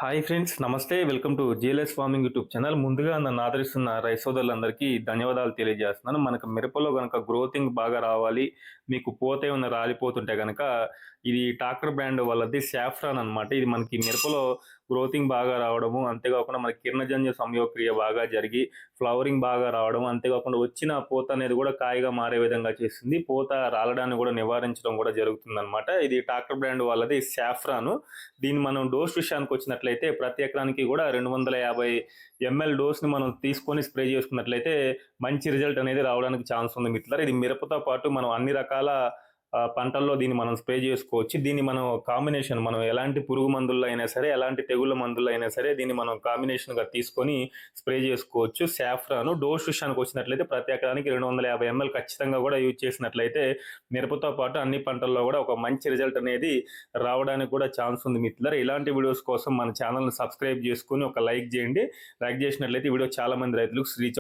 Hi friends, నమస్తే. Welcome to GLS farming YouTube channel. ముందుగా నన్ను ఆదరిస్తున్న రైతు సోదరులందరికీ ధన్యవాదాలు తెలియజేస్తున్నాను. మనకు మిరపలో గనక గ్రోతింగ్ బాగా రావాలి, మీకు పూత ఏమైనా రాలిపోతుంటే గనక ఇది టాక్టర్ బ్రాండ్ వాళ్ళది సాఫ్రాన్ అన్నమాట. ఇది మనకి మిరపలో గ్రోతింగ్ బాగా రావడము, అంతేకాకుండా మనకి కిరణజన్య సంయోగక్రియ బాగా జరిగి ఫ్లవరింగ్ బాగా రావడం, అంతేకాకుండా వచ్చిన పూత అనేది కూడా కాయగా మారే విధంగా చేస్తుంది. పూత రాలడాన్ని కూడా నివారించడం కూడా జరుగుతుందన్నమాట. ఇది టాక్టర్ బ్రాండ్ వాళ్ళది సాఫ్రాన్. దీన్ని మనం డోస్ విషయానికి వచ్చినట్లయితే ప్రతి ఎకరానికి కూడా 250 ml డోస్ని మనం తీసుకొని స్ప్రే చేసుకున్నట్లయితే మంచి రిజల్ట్ అనేది రావడానికి ఛాన్స్ ఉంది మిత్రులారా. ఇది మిరపతో పాటు మనం అన్ని రకాల పంటల్లో దీన్ని మనం స్ప్రే చేసుకోవచ్చు. దీన్ని మనం కాంబినేషన్, మనం ఎలాంటి పురుగు మందుల్లో అయినా సరే, ఎలాంటి తెగుళ్ళ మందుల్లో అయినా సరే దీన్ని మనం కాంబినేషన్గా తీసుకొని స్ప్రే చేసుకోవచ్చు. సాఫ్రాన్ డోస్ విషయానికి వచ్చినట్లయితే ప్రతి ఎకరానికి 250 ml ఖచ్చితంగా కూడా యూజ్ చేసినట్లయితే మిరపతో పాటు అన్ని పంటల్లో కూడా ఒక మంచి రిజల్ట్ అనేది రావడానికి కూడా ఛాన్స్ ఉంది మిత్రులారా. ఇలాంటి వీడియోస్ కోసం మన ఛానల్ని సబ్స్క్రైబ్ చేసుకుని ఒక లైక్ చేయండి. లైక్ చేసినట్లయితే వీడియో చాలా మంది రైతులకు రీచ్